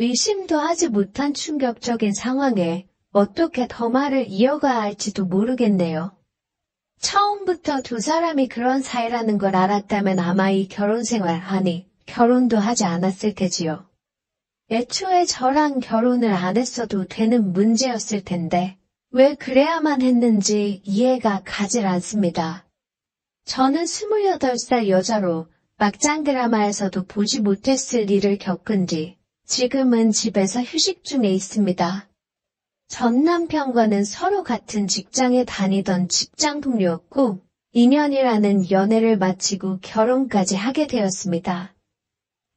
의심도 하지 못한 충격적인 상황에 어떻게 더 말을 이어가야 할지도 모르겠네요. 처음부터 두 사람이 그런 사이라는 걸 알았다면 아마 이 결혼 생활, 아니, 결혼도 하지 않았을 테지요. 애초에 저랑 결혼을 안 했어도 되는 문제였을 텐데, 왜 그래야만 했는지 이해가 가질 않습니다. 저는 28살 여자로 막장 드라마에서도 보지 못했을 일을 겪은 뒤, 지금은 집에서 휴식 중에 있습니다. 전 남편과는 서로 같은 직장에 다니던 직장 동료였고, 2년이라는 연애를 마치고 결혼까지 하게 되었습니다.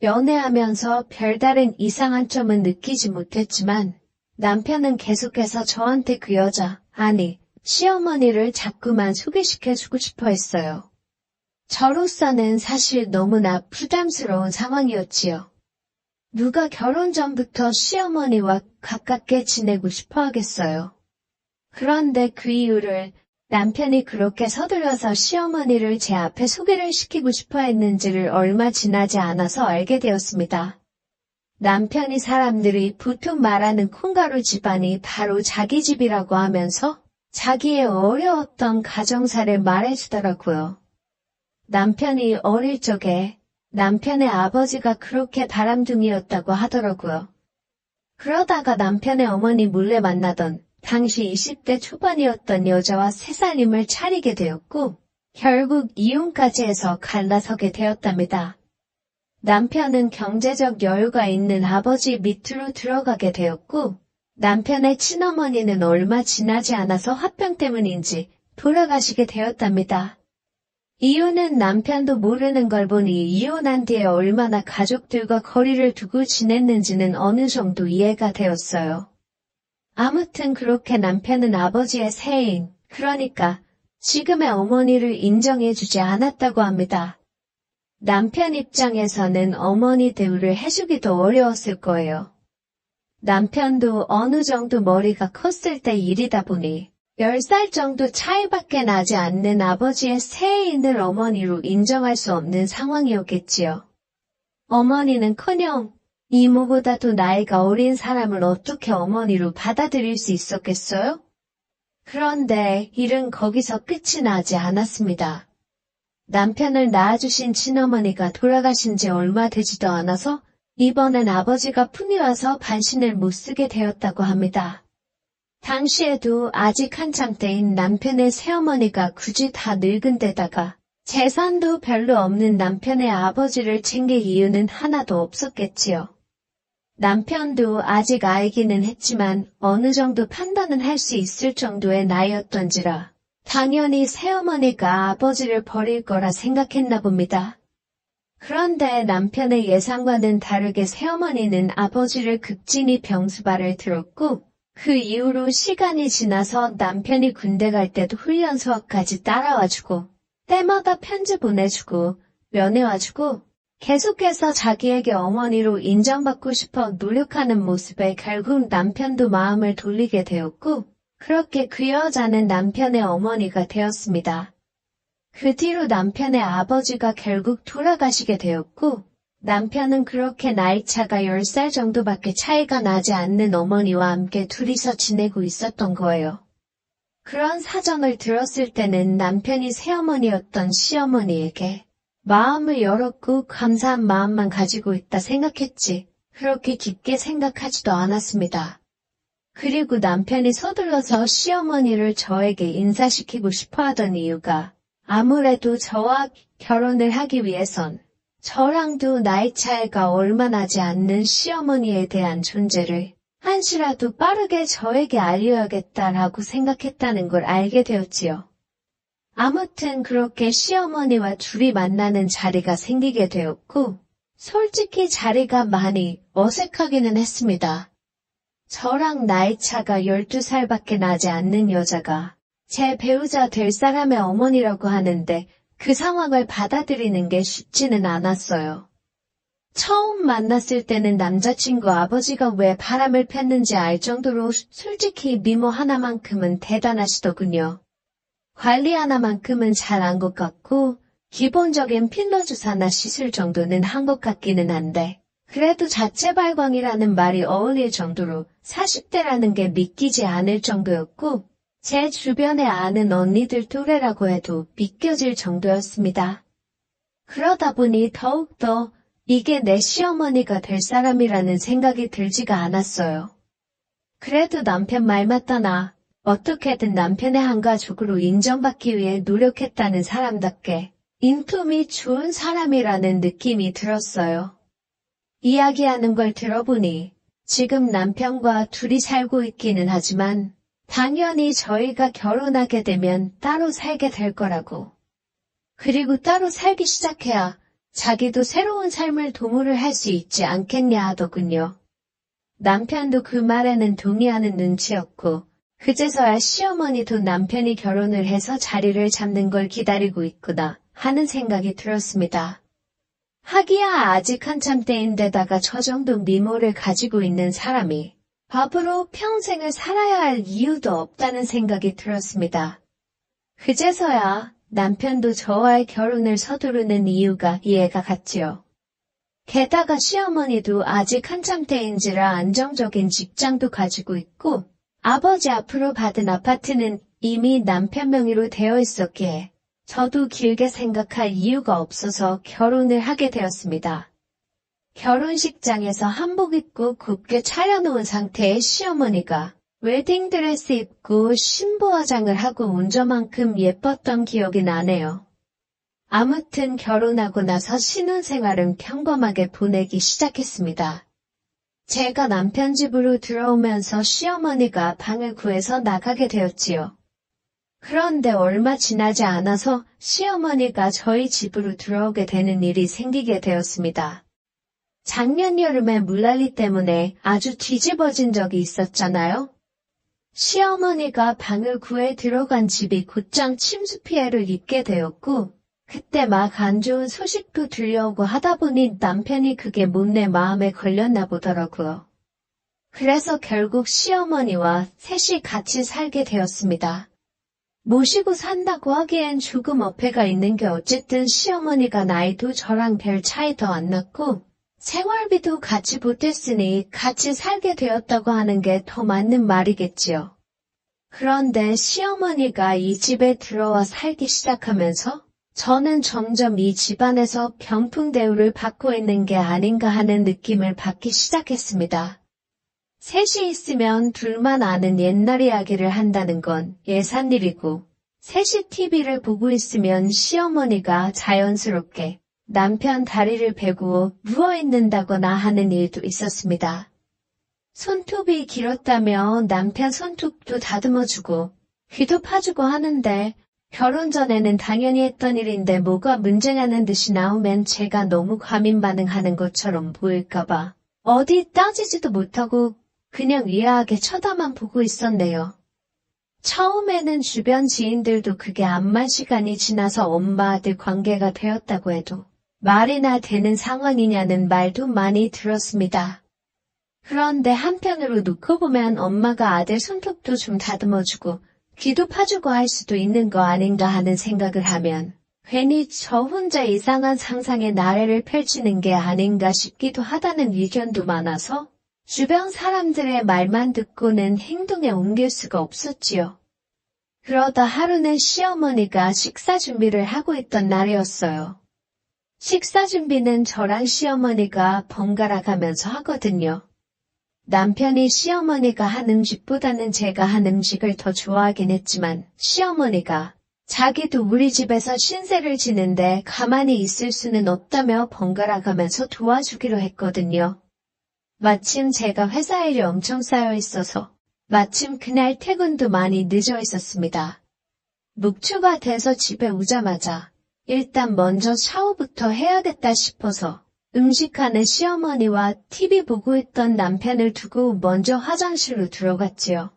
연애하면서 별다른 이상한 점은 느끼지 못했지만, 남편은 계속해서 저한테 그 여자, 아니, 시어머니를 자꾸만 소개시켜주고 싶어 했어요. 저로서는 사실 너무나 부담스러운 상황이었지요. 누가 결혼 전부터 시어머니와 가깝게 지내고 싶어 하겠어요. 그런데 그 이유를 남편이 그렇게 서둘러서 시어머니를 제 앞에 소개를 시키고 싶어 했는지를 얼마 지나지 않아서 알게 되었습니다. 남편이 사람들이 보통 말하는 콩가루 집안이 바로 자기 집이라고 하면서 자기의 어려웠던 가정사를 말해주더라고요. 남편이 어릴 적에 남편의 아버지가 그렇게 바람둥이였다고 하더라고요. 그러다가 남편의 어머니 몰래 만나던 당시 20대 초반이었던 여자와 새 살림을 차리게 되었고 결국 이혼까지 해서 갈라서게 되었답니다. 남편은 경제적 여유가 있는 아버지 밑으로 들어가게 되었고 남편의 친어머니는 얼마 지나지 않아서 화병 때문인지 돌아가시게 되었답니다. 이유는 남편도 모르는 걸 보니 이혼한 뒤에 얼마나 가족들과 거리를 두고 지냈는지는 어느 정도 이해가 되었어요. 아무튼 그렇게 남편은 아버지의 새해인, 그러니까 지금의 어머니를 인정해주지 않았다고 합니다. 남편 입장에서는 어머니 대우를 해주기도 어려웠을 거예요. 남편도 어느 정도 머리가 컸을 때 일이다 보니 10살 정도 차이밖에 나지 않는 아버지의 새해인을 어머니로 인정할 수 없는 상황이었겠지요. 어머니는커녕 이모보다도 나이가 어린 사람을 어떻게 어머니로 받아들일 수 있었겠어요? 그런데 일은 거기서 끝이 나지 않았습니다. 남편을 낳아주신 친어머니가 돌아가신 지 얼마 되지도 않아서 이번엔 아버지가 푼이 와서 반신을 못 쓰게 되었다고 합니다. 당시에도 아직 한참 때인 남편의 새어머니가 굳이 다 늙은 데다가 재산도 별로 없는 남편의 아버지를 챙길 이유는 하나도 없었겠지요. 남편도 아직 아이기는 했지만 어느 정도 판단은 할 수 있을 정도의 나이였던지라 당연히 새어머니가 아버지를 버릴 거라 생각했나 봅니다. 그런데 남편의 예상과는 다르게 새어머니는 아버지를 극진히 병수발을 들었고 그 이후로 시간이 지나서 남편이 군대 갈 때도 훈련소까지 따라와주고 때마다 편지 보내주고 면회와주고 계속해서 자기에게 어머니로 인정받고 싶어 노력하는 모습에 결국 남편도 마음을 돌리게 되었고 그렇게 그 여자는 남편의 어머니가 되었습니다. 그 뒤로 남편의 아버지가 결국 돌아가시게 되었고 남편은 그렇게 나이차가 10살 정도밖에 차이가 나지 않는 어머니와 함께 둘이서 지내고 있었던 거예요. 그런 사정을 들었을 때는 남편이 새어머니였던 시어머니에게 마음을 열었고 감사한 마음만 가지고 있다 생각했지 그렇게 깊게 생각하지도 않았습니다. 그리고 남편이 서둘러서 시어머니를 저에게 인사시키고 싶어하던 이유가 아무래도 저와 결혼을 하기 위해선 저랑도 나이 차이가 얼마 나지 않는 시어머니에 대한 존재를 한시라도 빠르게 저에게 알려야겠다라고 생각했다는 걸 알게 되었지요. 아무튼 그렇게 시어머니와 둘이 만나는 자리가 생기게 되었고 솔직히 자리가 많이 어색하기는 했습니다. 저랑 나이 차가 12살밖에 나지 않는 여자가 제 배우자 될 사람의 어머니라고 하는데 그 상황을 받아들이는 게 쉽지는 않았어요. 처음 만났을 때는 남자친구 아버지가 왜 바람을 폈는지 알 정도로 솔직히 미모 하나만큼은 대단하시더군요. 관리 하나만큼은 잘한 것 같고 기본적인 필러 주사나 시술 정도는 한 것 같기는 한데 그래도 자체 발광이라는 말이 어울릴 정도로 40대라는 게 믿기지 않을 정도였고, 제 주변에 아는 언니들 또래라고 해도 믿겨질 정도였습니다. 그러다 보니 더욱더 이게 내 시어머니가 될 사람이라는 생각이 들지가 않았어요. 그래도 남편 말 맞다나 어떻게든 남편의 한 가족으로 인정받기 위해 노력했다는 사람답게 인품이 좋은 사람이라는 느낌이 들었어요. 이야기하는 걸 들어보니 지금 남편과 둘이 살고 있기는 하지만 당연히 저희가 결혼하게 되면 따로 살게 될 거라고. 그리고 따로 살기 시작해야 자기도 새로운 삶을 도모를 할 수 있지 않겠냐 하더군요. 남편도 그 말에는 동의하는 눈치였고 그제서야 시어머니도 남편이 결혼을 해서 자리를 잡는 걸 기다리고 있구나 하는 생각이 들었습니다. 하기야 아직 한참 때인데다가 저 정도 미모를 가지고 있는 사람이 밥으로 평생을 살아야 할 이유도 없다는 생각이 들었습니다. 그제서야 남편도 저와의 결혼을 서두르는 이유가 이해가 갔지요. 게다가 시어머니도 아직 한참 때인지라 안정적인 직장도 가지고 있고 아버지 앞으로 받은 아파트는 이미 남편 명의로 되어 있었기에 저도 길게 생각할 이유가 없어서 결혼을 하게 되었습니다. 결혼식장에서 한복 입고 곱게 차려놓은 상태의 시어머니가 웨딩드레스 입고 신부 화장을 하고 온 저만큼 예뻤던 기억이 나네요. 아무튼 결혼하고 나서 신혼생활은 평범하게 보내기 시작했습니다. 제가 남편 집으로 들어오면서 시어머니가 방을 구해서 나가게 되었지요. 그런데 얼마 지나지 않아서 시어머니가 저희 집으로 들어오게 되는 일이 생기게 되었습니다. 작년 여름에 물난리 때문에 아주 뒤집어진 적이 있었잖아요. 시어머니가 방을 구해 들어간 집이 곧장 침수 피해를 입게 되었고 그때 막 안 좋은 소식도 들려오고 하다 보니 남편이 그게 못내 마음에 걸렸나 보더라고요. 그래서 결국 시어머니와 셋이 같이 살게 되었습니다. 모시고 산다고 하기엔 조금 어폐가 있는 게 어쨌든 시어머니가 나이도 저랑 별 차이도 안 났고 생활비도 같이 보탰으니 같이 살게 되었다고 하는 게 더 맞는 말이겠지요. 그런데 시어머니가 이 집에 들어와 살기 시작하면서 저는 점점 이 집안에서 병풍 대우를 받고 있는 게 아닌가 하는 느낌을 받기 시작했습니다. 셋이 있으면 둘만 아는 옛날 이야기를 한다는 건 예산일이고 셋이 TV를 보고 있으면 시어머니가 자연스럽게 남편 다리를 베고 누워있는다거나 하는 일도 있었습니다. 손톱이 길었다며 남편 손톱도 다듬어주고 귀도 파주고 하는데 결혼 전에는 당연히 했던 일인데 뭐가 문제냐는 듯이 나오면 제가 너무 과민 반응하는 것처럼 보일까봐 어디 따지지도 못하고 그냥 의아하게 쳐다만 보고 있었네요. 처음에는 주변 지인들도 그게 암만 시간이 지나서 엄마 아들 관계가 되었다고 해도 말이나 되는 상황이냐는 말도 많이 들었습니다. 그런데 한편으로 놓고 보면 엄마가 아들 손톱도 좀 다듬어주고 귀도 파주고 할 수도 있는 거 아닌가 하는 생각을 하면 괜히 저 혼자 이상한 상상의 나래를 펼치는 게 아닌가 싶기도 하다는 의견도 많아서 주변 사람들의 말만 듣고는 행동에 옮길 수가 없었지요. 그러다 하루는 시어머니가 식사 준비를 하고 있던 날이었어요. 식사 준비는 저랑 시어머니가 번갈아 가면서 하거든요. 남편이 시어머니가 한 음식보다는 제가 한 음식을 더 좋아하긴 했지만 시어머니가 자기도 우리 집에서 신세를 지는데 가만히 있을 수는 없다며 번갈아 가면서 도와주기로 했거든요. 마침 제가 회사 일이 엄청 쌓여 있어서 마침 그날 퇴근도 많이 늦어 있었습니다. 묵추가 돼서 집에 오자마자 일단 먼저 샤워부터 해야겠다 싶어서 음식하는 시어머니와 TV 보고 있던 남편을 두고 먼저 화장실로 들어갔지요.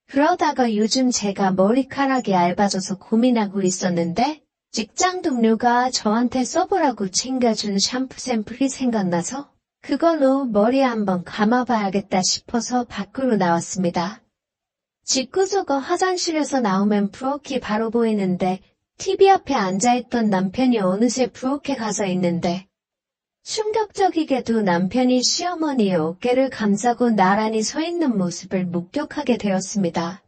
그러다가 요즘 제가 머리카락이 얇아져서 고민하고 있었는데 직장 동료가 저한테 써보라고 챙겨준 샴푸 샘플이 생각나서 그걸로 머리 한번 감아봐야겠다 싶어서 밖으로 나왔습니다. 집구석어 화장실에서 나오면 부엌이 바로 보이는데 TV 앞에 앉아있던 남편이 어느새 부엌에 가서 있는데 충격적이게도 남편이 시어머니의 어깨를 감싸고 나란히 서 있는 모습을 목격하게 되었습니다.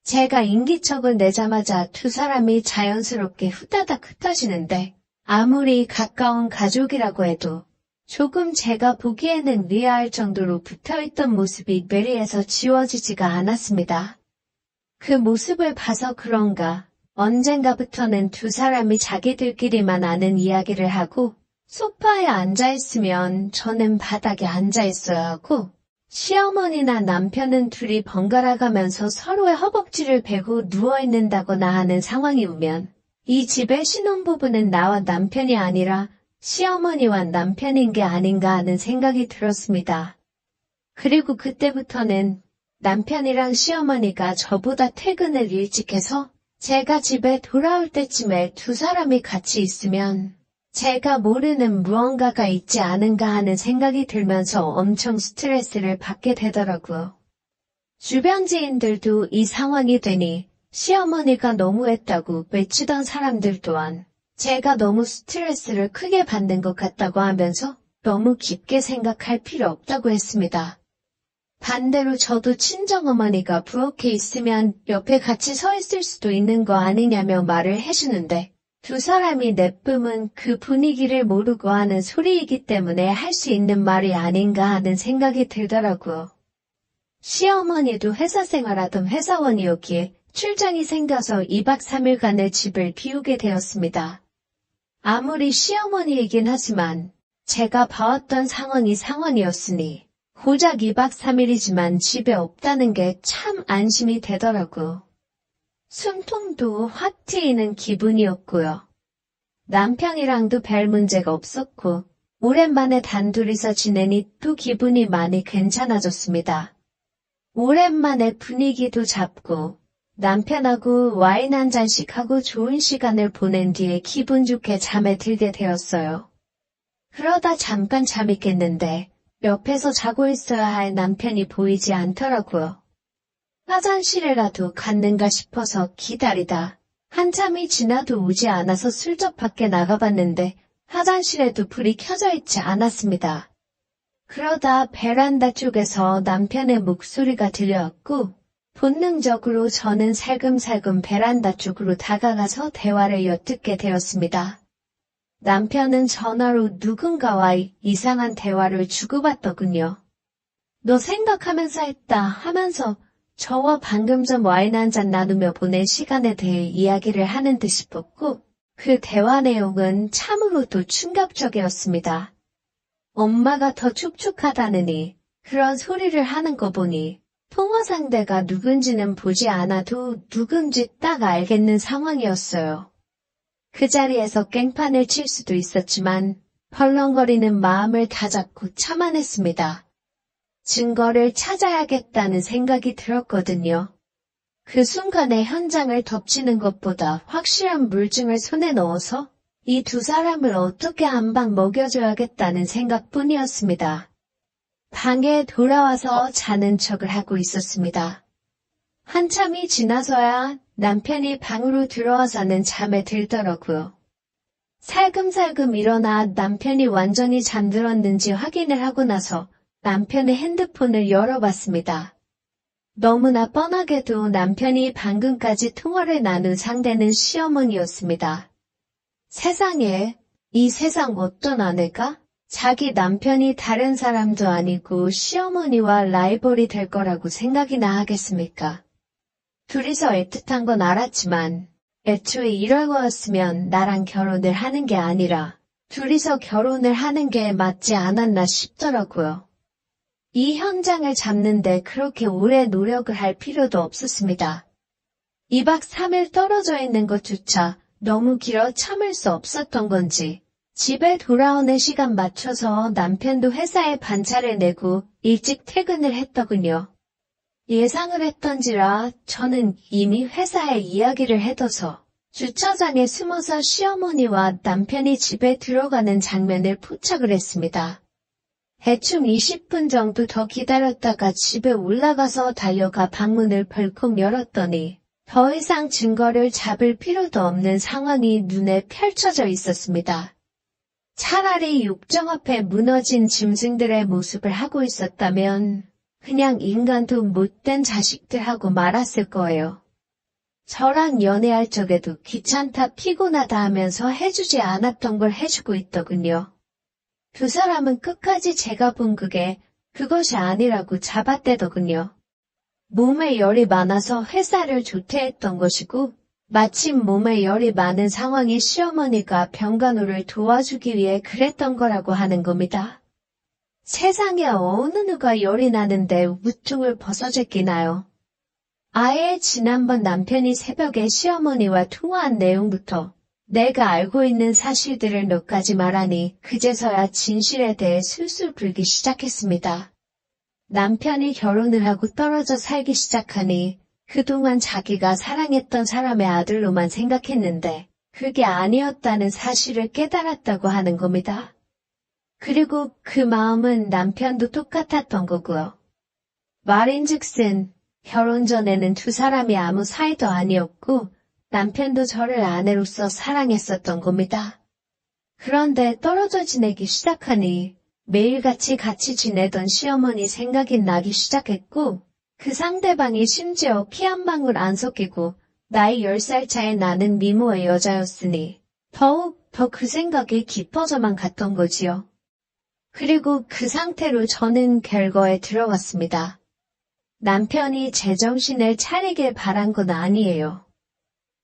제가 인기척을 내자마자 두 사람이 자연스럽게 후다닥 흩어지는데 아무리 가까운 가족이라고 해도 조금 제가 보기에는 의아할 정도로 붙어있던 모습이 뇌리에서 지워지지가 않았습니다. 그 모습을 봐서 그런가 언젠가부터는 두 사람이 자기들끼리만 아는 이야기를 하고 소파에 앉아있으면 저는 바닥에 앉아있어야 하고 시어머니나 남편은 둘이 번갈아 가면서 서로의 허벅지를 베고 누워있는다거나 하는 상황이 오면 이 집의 신혼부부는 나와 남편이 아니라 시어머니와 남편인 게 아닌가 하는 생각이 들었습니다. 그리고 그때부터는 남편이랑 시어머니가 저보다 퇴근을 일찍 해서 제가 집에 돌아올 때쯤에 두 사람이 같이 있으면 제가 모르는 무언가가 있지 않은가 하는 생각이 들면서 엄청 스트레스를 받게 되더라고요. 주변 지인들도 이 상황이 되니 시어머니가 너무했다고 외치던 사람들 또한 제가 너무 스트레스를 크게 받는 것 같다고 하면서 너무 깊게 생각할 필요 없다고 했습니다. 반대로 저도 친정어머니가 부엌에 있으면 옆에 같이 서 있을 수도 있는 거 아니냐며 말을 해주는데 두 사람이 내뿜은 그 분위기를 모르고 하는 소리이기 때문에 할 수 있는 말이 아닌가 하는 생각이 들더라고요. 시어머니도 회사 생활하던 회사원이었기에 출장이 생겨서 2박 3일간의 집을 비우게 되었습니다. 아무리 시어머니이긴 하지만 제가 봐왔던 상황이 상황이었으니 고작 2박 3일이지만 집에 없다는 게 참 안심이 되더라고요. 숨통도 확 트이는 기분이었고요. 남편이랑도 별 문제가 없었고 오랜만에 단둘이서 지내니 또 기분이 많이 괜찮아졌습니다. 오랜만에 분위기도 잡고 남편하고 와인 한 잔씩 하고 좋은 시간을 보낸 뒤에 기분 좋게 잠에 들게 되었어요. 그러다 잠깐 잠이 깼는데 옆에서 자고 있어야 할 남편이 보이지 않더라고요. 화장실에라도 갔는가 싶어서 기다리다 한참이 지나도 오지 않아서 슬쩍 밖에 나가봤는데 화장실에도 불이 켜져 있지 않았습니다. 그러다 베란다 쪽에서 남편의 목소리가 들려왔고 본능적으로 저는 살금살금 베란다 쪽으로 다가가서 대화를 엿듣게 되었습니다. 남편은 전화로 누군가와 이상한 대화를 주고받더군요. 너 생각하면서 했다 하면서 저와 방금 전 와인 한 잔 나누며 보낸 시간에 대해 이야기를 하는 듯 싶었고 그 대화 내용은 참으로도 충격적이었습니다. 엄마가 더 촉촉하다느니 그런 소리를 하는 거 보니 통화 상대가 누군지는 보지 않아도 누군지 딱 알겠는 상황이었어요. 그 자리에서 깽판을 칠 수도 있었지만 벌렁거리는 마음을 다잡고 참아냈습니다. 증거를 찾아야겠다는 생각이 들었거든요. 그 순간에 현장을 덮치는 것보다 확실한 물증을 손에 넣어서 이 두 사람을 어떻게 한 방 먹여줘야겠다는 생각뿐이었습니다. 방에 돌아와서 자는 척을 하고 있었습니다. 한참이 지나서야 남편이 방으로 들어와서는 잠에 들더라고요. 살금살금 일어나 남편이 완전히 잠들었는지 확인을 하고 나서 남편의 핸드폰을 열어봤습니다. 너무나 뻔하게도 남편이 방금까지 통화를 나눈 상대는 시어머니였습니다. 세상에, 이 세상 어떤 아내가 자기 남편이 다른 사람도 아니고 시어머니와 라이벌이 될 거라고 생각이나 하겠습니까? 둘이서 애틋한 건 알았지만 애초에 이럴 거였으면 나랑 결혼을 하는 게 아니라 둘이서 결혼을 하는 게 맞지 않았나 싶더라고요. 이 현장을 잡는데 그렇게 오래 노력을 할 필요도 없었습니다. 2박 3일 떨어져 있는 것조차 너무 길어 참을 수 없었던 건지 집에 돌아오는 시간 맞춰서 남편도 회사에 반차를 내고 일찍 퇴근을 했더군요. 예상을 했던지라 저는 이미 회사에 이야기를 해둬서 주차장에 숨어서 시어머니와 남편이 집에 들어가는 장면을 포착을 했습니다. 대충 20분 정도 더 기다렸다가 집에 올라가서 달려가 방문을 벌컥 열었더니 더 이상 증거를 잡을 필요도 없는 상황이 눈에 펼쳐져 있었습니다. 차라리 욕정 앞에 무너진 짐승들의 모습을 하고 있었다면 그냥 인간도 못된 자식들하고 말았을 거예요. 저랑 연애할 적에도 귀찮다 피곤하다 하면서 해주지 않았던 걸 해주고 있더군요. 두 사람은 끝까지 제가 본 그것이 아니라고 잡아떼더군요. 몸에 열이 많아서 회사를 조퇴했던 것이고 마침 몸에 열이 많은 상황에 시어머니가 병간호를 도와주기 위해 그랬던 거라고 하는 겁니다. 세상에 어느 누가 열이 나는데 우퉁을 벗어제끼나요? 아예 지난번 남편이 새벽에 시어머니와 통화한 내용부터 내가 알고 있는 사실들을 몇 가지 말하니 그제서야 진실에 대해 술술 불기 시작했습니다. 남편이 결혼을 하고 떨어져 살기 시작하니 그동안 자기가 사랑했던 사람의 아들로만 생각했는데 그게 아니었다는 사실을 깨달았다고 하는 겁니다. 그리고 그 마음은 남편도 똑같았던 거고요. 말인즉슨 결혼 전에는 두 사람이 아무 사이도 아니었고 남편도 저를 아내로서 사랑했었던 겁니다. 그런데 떨어져 지내기 시작하니 매일같이 같이 지내던 시어머니 생각이 나기 시작했고 그 상대방이 심지어 피 한 방울 안 섞이고 나이 10살 차이 나는 미모의 여자였으니 더욱 더 그 생각이 깊어져만 갔던 거지요. 그리고 그 상태로 저는 결거에 들어갔습니다. 남편이 제정신을 차리길 바란 건 아니에요.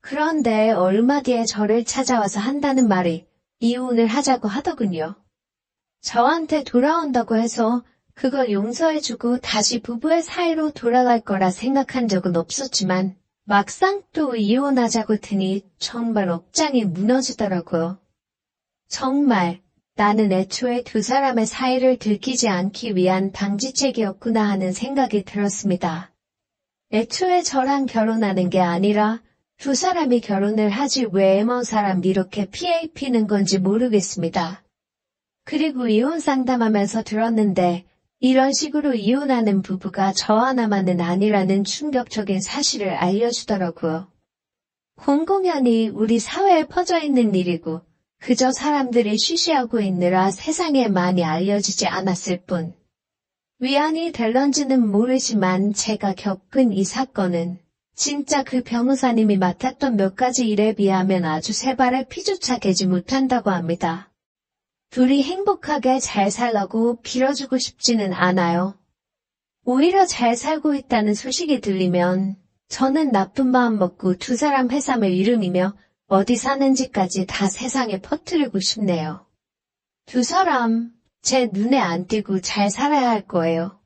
그런데 얼마 뒤에 저를 찾아와서 한다는 말이 이혼을 하자고 하더군요. 저한테 돌아온다고 해서 그걸 용서해주고 다시 부부의 사이로 돌아갈 거라 생각한 적은 없었지만 막상 또 이혼하자고 드니 정말 억장이 무너지더라고요. 정말 나는 애초에 두 사람의 사이를 들키지 않기 위한 방지책이었구나 하는 생각이 들었습니다. 애초에 저랑 결혼하는 게 아니라 두 사람이 결혼을 하지 왜 먼 사람 이렇게 피해 입히는 건지 모르겠습니다. 그리고 이혼 상담하면서 들었는데 이런 식으로 이혼하는 부부가 저 하나만은 아니라는 충격적인 사실을 알려주더라고요. 공공연히 우리 사회에 퍼져 있는 일이고 그저 사람들이 쉬쉬하고 있느라 세상에 많이 알려지지 않았을 뿐. 위안이 될런지는 모르지만 제가 겪은 이 사건은 진짜 그 변호사님이 맡았던 몇 가지 일에 비하면 아주 세 발의 피조차 개지 못한다고 합니다. 둘이 행복하게 잘 살라고 빌어주고 싶지는 않아요. 오히려 잘 살고 있다는 소식이 들리면 저는 나쁜 마음 먹고 두 사람 회삼을 이름이며 어디 사는지까지 다 세상에 퍼뜨리고 싶네요. 두 사람 제 눈에 안 띄고 잘 살아야 할 거예요.